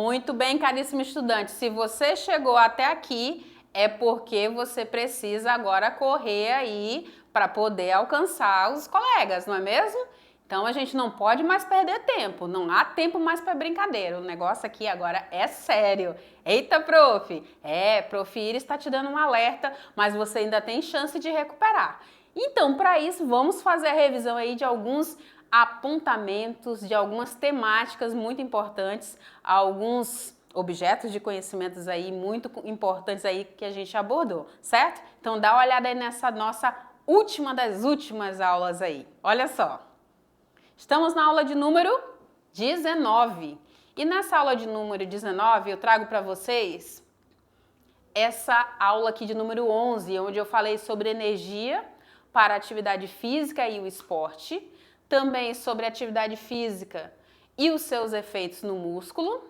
Muito bem, caríssimo estudante. Se você chegou até aqui, é porque você precisa agora correr aí para poder alcançar os colegas, não é mesmo? Então a gente não pode mais perder tempo, não há tempo mais para brincadeira. O negócio aqui agora é sério. Eita, prof! Prof. Iris está te dando um alerta, mas você ainda tem chance de recuperar. Então, para isso, vamos fazer a revisão aí de alguns apontamentos, de algumas temáticas muito importantes, alguns objetos de conhecimentos aí muito importantes aí que a gente abordou, certo? Então dá uma olhada aí nessa nossa última das últimas aulas aí. Olha só. Estamos na aula de número 19. E nessa aula de número 19 eu trago para vocês essa aula aqui de número 11, onde eu falei sobre energia para a atividade física e o esporte, também sobre a atividade física e os seus efeitos no músculo,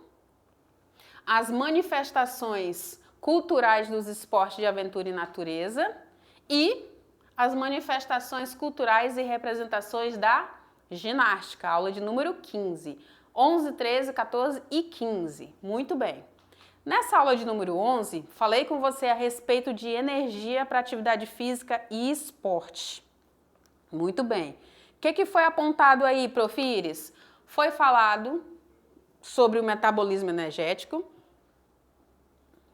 as manifestações culturais dos esportes de aventura e natureza e as manifestações culturais e representações da ginástica, aula de número 15, 11, 13, 14 e 15. Muito bem. Nessa aula de número 11, falei com você a respeito de energia para atividade física e esporte. Muito bem. O que foi apontado aí, Prof. Iris? Foi falado sobre o metabolismo energético,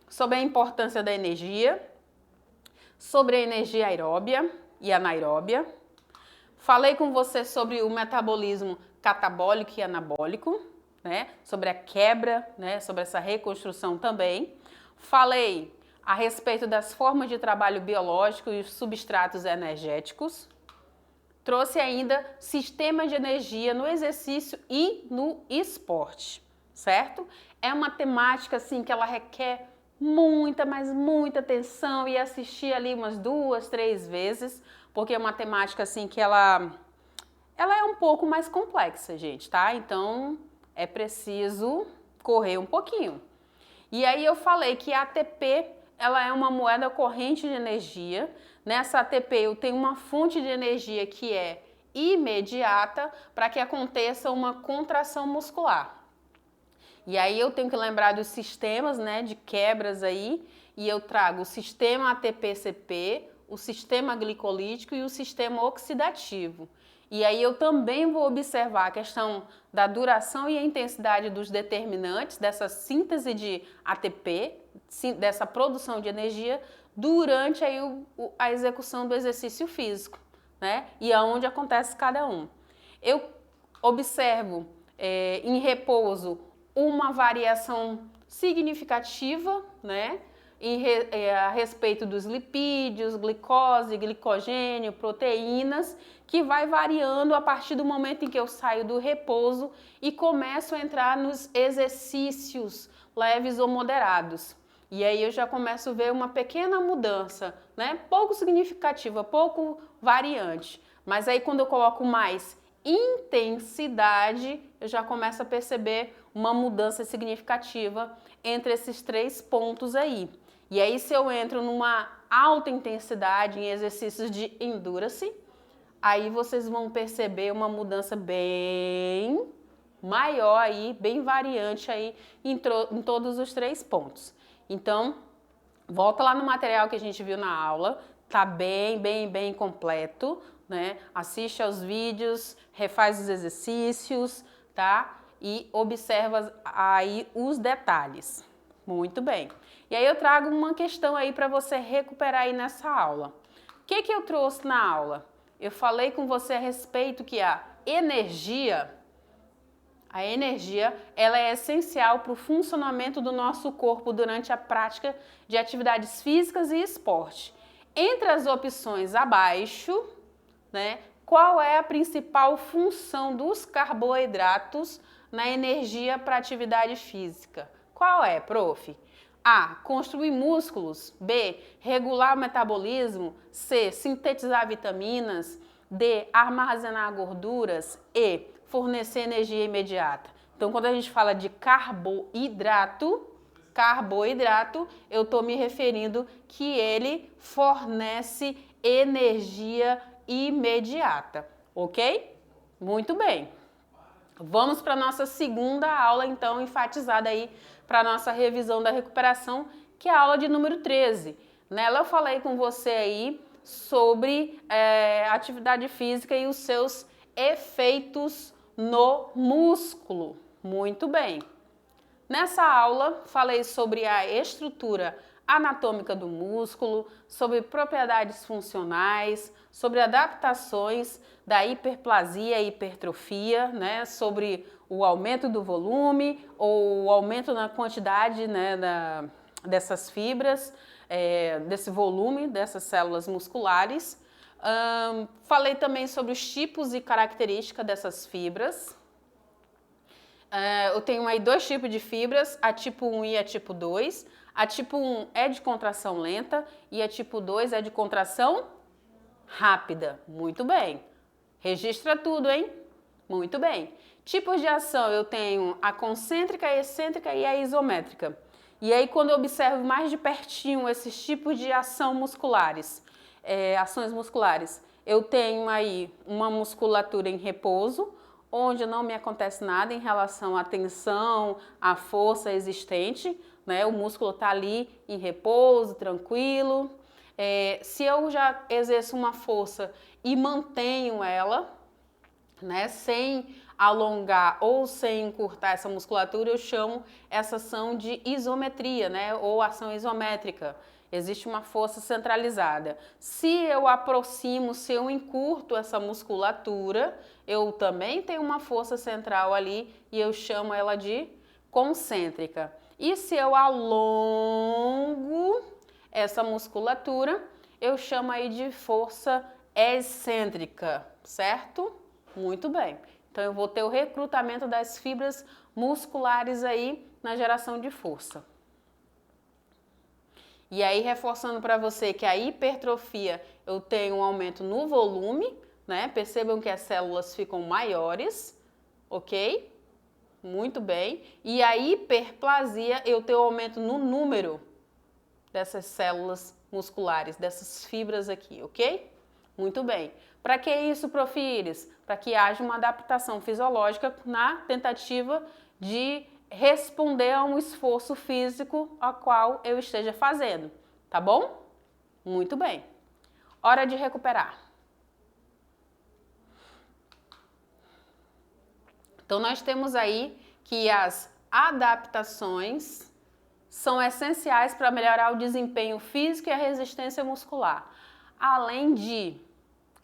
sobre a importância da energia, sobre a energia aeróbia e anaeróbia. Falei com você sobre o metabolismo catabólico e anabólico, né? Sobre a quebra, né? Sobre essa reconstrução também. Falei a respeito das formas de trabalho biológico e os substratos energéticos. Trouxe ainda sistema de energia no exercício e no esporte, certo? É uma temática assim que ela requer muita, mas muita atenção e assistir ali umas 2, 3 vezes, porque é uma temática assim que ela é um pouco mais complexa, gente, tá? Então é preciso correr um pouquinho. E aí eu falei que a ATP ela é uma moeda corrente de energia. Nessa ATP eu tenho uma fonte de energia que é imediata para que aconteça uma contração muscular. E aí eu tenho que lembrar dos sistemas, né, de quebras aí, e eu trago o sistema ATP-CP, o sistema glicolítico e o sistema oxidativo. E aí eu também vou observar a questão da duração e a intensidade dos determinantes dessa síntese de ATP, dessa produção de energia, durante aí a execução do exercício físico, né? E aonde acontece cada um. Eu observo em repouso uma variação significativa, né? A respeito dos lipídios, glicose, glicogênio, proteínas, que vai variando a partir do momento em que eu saio do repouso e começo a entrar nos exercícios leves ou moderados. E aí eu já começo a ver uma pequena mudança, né? Pouco significativa, pouco variante. Mas aí quando eu coloco mais intensidade, eu já começo a perceber uma mudança significativa entre esses 3 pontos aí. E aí se eu entro numa alta intensidade em exercícios de endurance, aí vocês vão perceber uma mudança bem maior aí, bem variante aí em todos os 3 pontos. Então, volta lá no material que a gente viu na aula, tá bem completo, né? Assiste aos vídeos, refaz os exercícios, tá? E observa aí os detalhes. Muito bem. E aí eu trago uma questão aí para você recuperar aí nessa aula. O que eu trouxe na aula? Eu falei com você a respeito que a energia, ela é essencial para o funcionamento do nosso corpo durante a prática de atividades físicas e esporte. Entre as opções abaixo, né, qual é a principal função dos carboidratos na energia para atividade física? Qual é, prof? A. Construir músculos. B. Regular o metabolismo. C. Sintetizar vitaminas. D. Armazenar gorduras. E. Fornecer energia imediata. Então, quando a gente fala de carboidrato, eu estou me referindo que ele fornece energia imediata, ok? Muito bem. Vamos para a nossa segunda aula, então, enfatizada aí para a nossa revisão da recuperação, que é a aula de número 13. Nela eu falei com você aí sobre atividade física e os seus efeitos no músculo. Muito bem. Nessa aula, falei sobre a estrutura anatômica do músculo, sobre propriedades funcionais, sobre adaptações da hiperplasia e hipertrofia, né, sobre o aumento do volume ou o aumento na quantidade, né, dessas fibras, desse volume dessas células musculares. Falei também sobre os tipos e características dessas fibras. Eu tenho aí dois tipos de fibras, a tipo 1 e a tipo 2. A tipo 1 é de contração lenta e a tipo 2 é de contração rápida. Muito bem. Registra tudo, hein? Muito bem. Tipos de ação, eu tenho a concêntrica, a excêntrica e a isométrica. E aí, quando eu observo mais de pertinho esses tipos de ação musculares, ações musculares, eu tenho aí uma musculatura em repouso, onde não me acontece nada em relação à tensão, à força existente, né? O músculo está ali em repouso, tranquilo. Se eu já exerço uma força e mantenho ela, né, sem alongar ou sem encurtar essa musculatura, eu chamo essa ação de isometria, né, ou ação isométrica. Existe uma força centralizada. Se eu aproximo, se eu encurto essa musculatura, eu também tenho uma força central ali e eu chamo ela de concêntrica. E se eu alongo essa musculatura, eu chamo aí de força excêntrica, certo? Muito bem. Então eu vou ter o recrutamento das fibras musculares aí na geração de força. E aí, reforçando para você que a hipertrofia, eu tenho um aumento no volume, né? Percebam que as células ficam maiores, ok? Muito bem. E a hiperplasia, eu tenho um aumento no número dessas células musculares, dessas fibras aqui, ok? Muito bem. Para que isso, Profires? Para que haja uma adaptação fisiológica na tentativa de responder a um esforço físico a qual eu esteja fazendo, tá bom? Muito bem. Hora de recuperar. Então, nós temos aí que as adaptações são essenciais para melhorar o desempenho físico e a resistência muscular, além de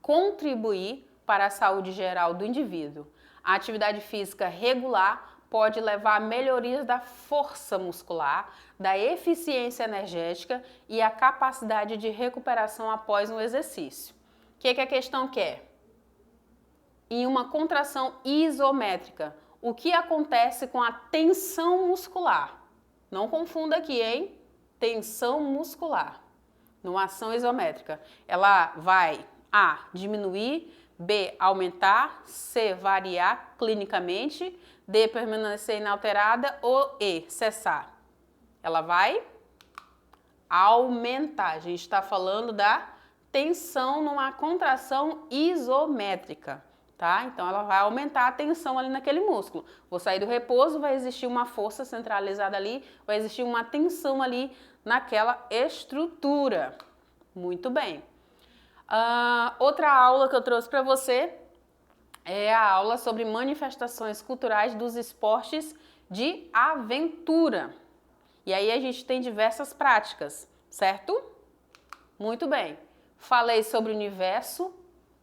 contribuir para a saúde geral do indivíduo. A atividade física regular pode levar a melhorias da força muscular, da eficiência energética e a capacidade de recuperação após um exercício. O que a questão quer? Em uma contração isométrica, o que acontece com a tensão muscular? Não confunda aqui, hein? Tensão muscular. Numa ação isométrica, ela vai A, diminuir, B, aumentar, C, variar clinicamente, D, permanecer inalterada ou E, cessar. Ela vai aumentar. A gente está falando da tensão numa contração isométrica, tá? Então, ela vai aumentar a tensão ali naquele músculo. Vou sair do repouso, vai existir uma força centralizada ali, vai existir uma tensão ali naquela estrutura. Muito bem. Outra aula que eu trouxe para você é a aula sobre manifestações culturais dos esportes de aventura. E aí a gente tem diversas práticas, certo? Muito bem. Falei sobre o universo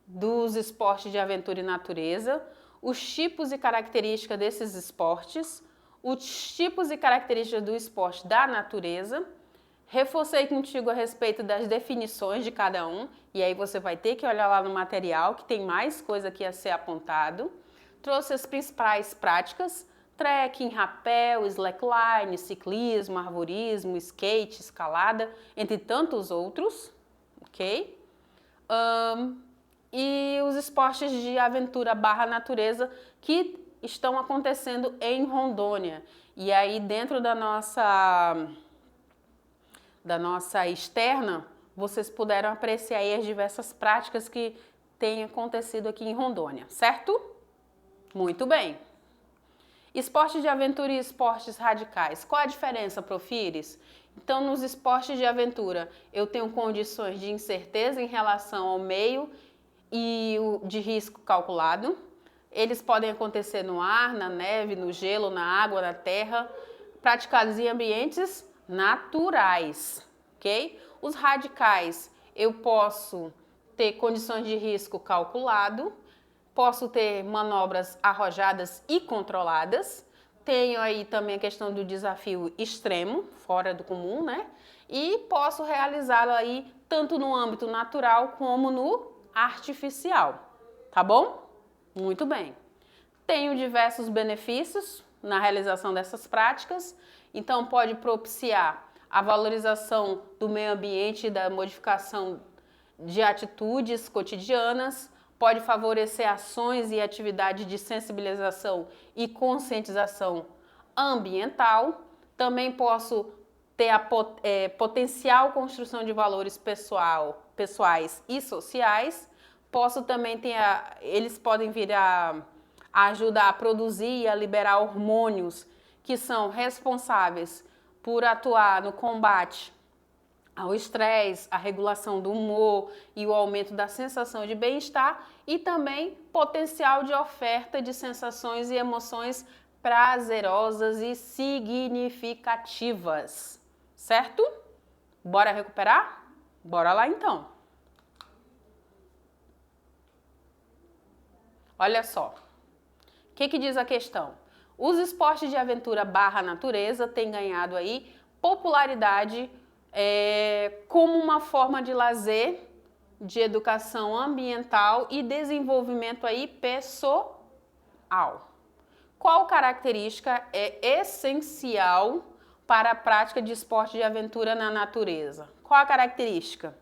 dos esportes de aventura e natureza, os tipos e características desses esportes, os tipos e características do esporte da natureza. Reforcei contigo a respeito das definições de cada um, e aí você vai ter que olhar lá no material, que tem mais coisa aqui a ser apontado. Trouxe as principais práticas: trekking, rapel, slackline, ciclismo, arvorismo, skate, escalada, entre tantos outros, ok? E os esportes de aventura / natureza que estão acontecendo em Rondônia. E aí dentro da nossa externa, vocês puderam apreciar aí as diversas práticas que têm acontecido aqui em Rondônia, certo? Muito bem. Esporte de aventura e esportes radicais. Qual a diferença, Profires? Então, nos esportes de aventura, eu tenho condições de incerteza em relação ao meio e de risco calculado. Eles podem acontecer no ar, na neve, no gelo, na água, na terra, praticados em ambientes naturais, ok? Os radicais, eu posso ter condições de risco calculado, posso ter manobras arrojadas e controladas, tenho aí também a questão do desafio extremo, fora do comum, né? E posso realizá-lo aí tanto no âmbito natural como no artificial, tá bom? Muito bem. Tenho diversos benefícios na realização dessas práticas, então pode propiciar a valorização do meio ambiente e da modificação de atitudes cotidianas, pode favorecer ações e atividades de sensibilização e conscientização ambiental. Também posso ter a potencial construção de valores pessoais e sociais. Posso também ter eles podem vir a ajudar a produzir e a liberar hormônios que são responsáveis por atuar no combate ao estresse, a regulação do humor e o aumento da sensação de bem-estar e também potencial de oferta de sensações e emoções prazerosas e significativas, certo? Bora recuperar? Bora lá então. Olha só, o que diz a questão? Os esportes de aventura barra natureza têm ganhado aí popularidade como uma forma de lazer, de educação ambiental e desenvolvimento aí pessoal. Qual característica é essencial para a prática de esporte de aventura na natureza? Qual a característica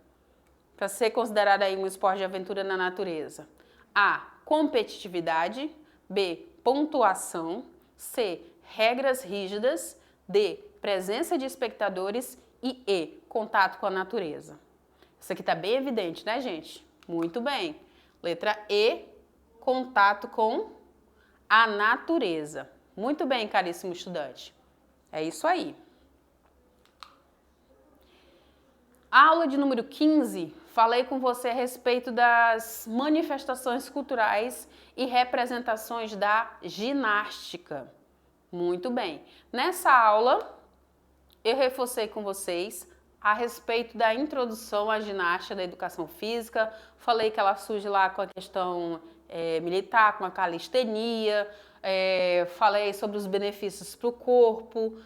para ser considerada aí um esporte de aventura na natureza? A. Competitividade. B. Pontuação. C. Regras rígidas. D. Presença de espectadores. E E. Contato com a natureza. Isso aqui está bem evidente, né, gente? Muito bem. Letra E. Contato com a natureza. Muito bem, caríssimo estudante. É isso aí. A aula de número 15, falei com você a respeito das manifestações culturais e representações da ginástica. Muito bem. Nessa aula, eu reforcei com vocês a respeito da introdução à ginástica da educação física. Falei que ela surge lá com a questão militar, com a calistenia. Falei sobre os benefícios para o corpo.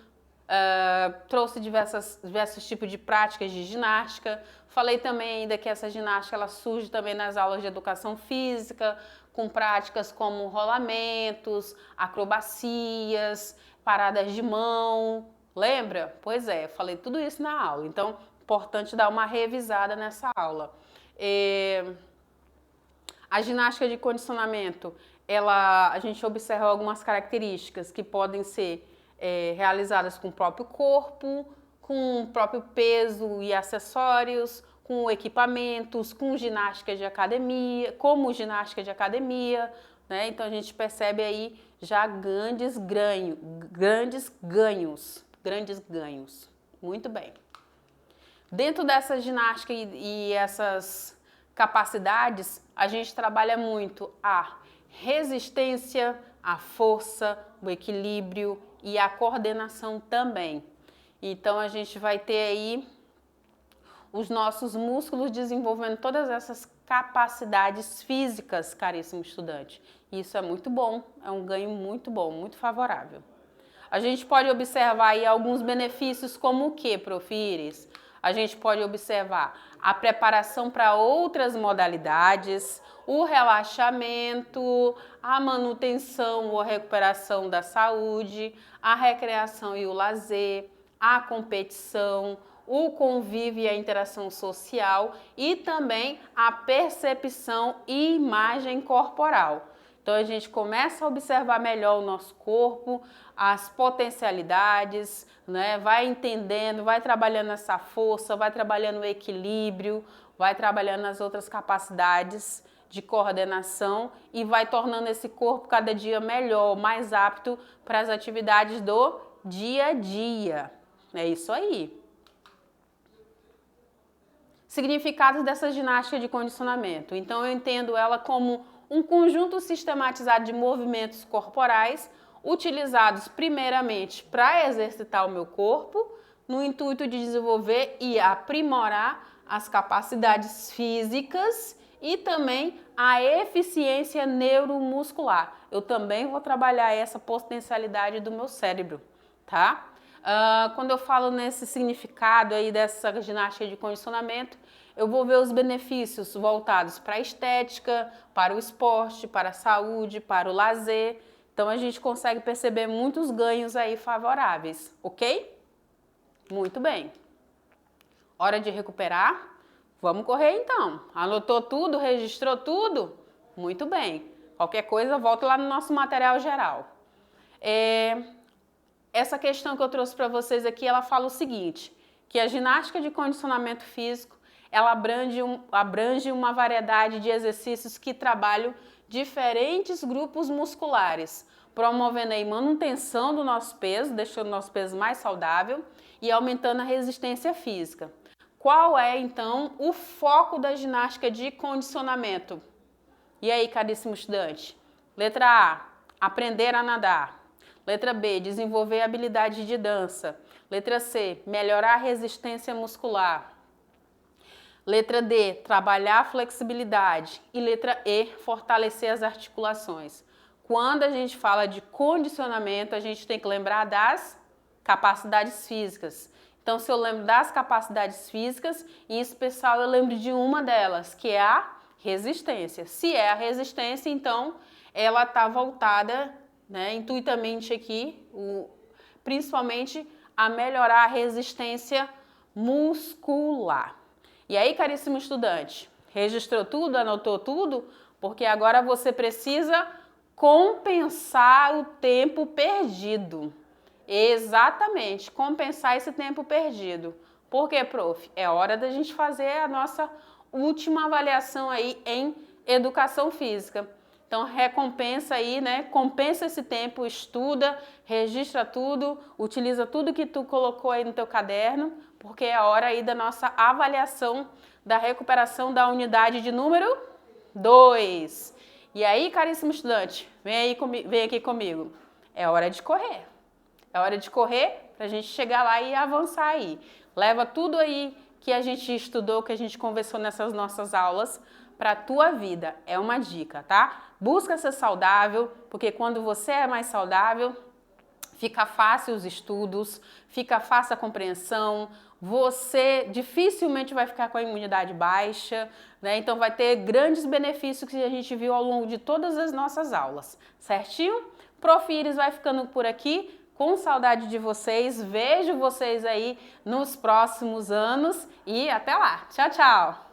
Trouxe diversos tipos de práticas de ginástica. Falei também ainda que essa ginástica ela surge também nas aulas de educação física, com práticas como rolamentos, acrobacias, paradas de mão. Lembra? Pois é, falei tudo isso na aula. Então, importante dar uma revisada nessa aula. A ginástica de condicionamento, a gente observa algumas características que podem ser realizadas com o próprio corpo, com o próprio peso e acessórios, com equipamentos, com ginástica de academia, como ginástica de academia, né? Então a gente percebe aí já grandes ganhos. Muito bem. Dentro dessa ginástica e essas capacidades, a gente trabalha muito a resistência, a força, o equilíbrio e a coordenação também. Então a gente vai ter aí os nossos músculos desenvolvendo todas essas capacidades físicas, caríssimo estudante. Isso é muito bom, é um ganho muito bom, muito favorável. A gente pode observar aí alguns benefícios como o que, Profires? A gente pode observar a preparação para outras modalidades, o relaxamento, a manutenção ou a recuperação da saúde, a recreação e o lazer, a competição, o convívio e a interação social e também a percepção e imagem corporal. Então a gente começa a observar melhor o nosso corpo, as potencialidades, né? Vai entendendo, vai trabalhando essa força, vai trabalhando o equilíbrio, vai trabalhando as outras capacidades de coordenação e vai tornando esse corpo cada dia melhor, mais apto para as atividades do dia a dia. É isso aí. Significados dessa ginástica de condicionamento. Então, eu entendo ela como um conjunto sistematizado de movimentos corporais utilizados primeiramente para exercitar o meu corpo, no intuito de desenvolver e aprimorar as capacidades físicas e também a eficiência neuromuscular. Eu também vou trabalhar essa potencialidade do meu cérebro, tá? Quando eu falo nesse significado aí dessa ginástica de condicionamento, eu vou ver os benefícios voltados para a estética, para o esporte, para a saúde, para o lazer. Então a gente consegue perceber muitos ganhos aí favoráveis, ok? Muito bem. Hora de recuperar? Vamos correr então. Anotou tudo? Registrou tudo? Muito bem. Qualquer coisa, volta lá no nosso material geral. Essa questão que eu trouxe para vocês aqui, ela fala o seguinte, que a ginástica de condicionamento físico, ela abrange uma variedade de exercícios que trabalham diferentes grupos musculares, promovendo a manutenção do nosso peso, deixando o nosso peso mais saudável e aumentando a resistência física. Qual é, então, o foco da ginástica de condicionamento? E aí, caríssimo estudante? Letra A, aprender a nadar. Letra B, desenvolver habilidade de dança. Letra C, melhorar a resistência muscular. Letra D, trabalhar a flexibilidade. E letra E, fortalecer as articulações. Quando a gente fala de condicionamento, a gente tem que lembrar das capacidades físicas. Então, se eu lembro das capacidades físicas, em especial eu lembro de uma delas, que é a resistência. Se é a resistência, então ela está voltada, né, intuitamente aqui, principalmente a melhorar a resistência muscular. E aí, caríssimo estudante, registrou tudo, anotou tudo? Porque agora você precisa compensar o tempo perdido. Exatamente, compensar esse tempo perdido. Por quê, prof? É hora da gente fazer a nossa última avaliação aí em educação física. Então, recompensa aí, né? Compensa esse tempo, estuda, registra tudo, utiliza tudo que tu colocou aí no teu caderno, porque é a hora aí da nossa avaliação da recuperação da unidade de número 2. E aí, caríssimo estudante, vem aqui comigo. É hora de correr. É hora de correr para a gente chegar lá e avançar aí. Leva tudo aí que a gente estudou, que a gente conversou nessas nossas aulas para a tua vida. É uma dica, tá? Busca ser saudável, porque quando você é mais saudável, fica fácil os estudos, fica fácil a compreensão, você dificilmente vai ficar com a imunidade baixa, né? Então vai ter grandes benefícios que a gente viu ao longo de todas as nossas aulas, certinho? Prof. Iris vai ficando por aqui, com saudade de vocês, vejo vocês aí nos próximos anos e até lá. Tchau, tchau!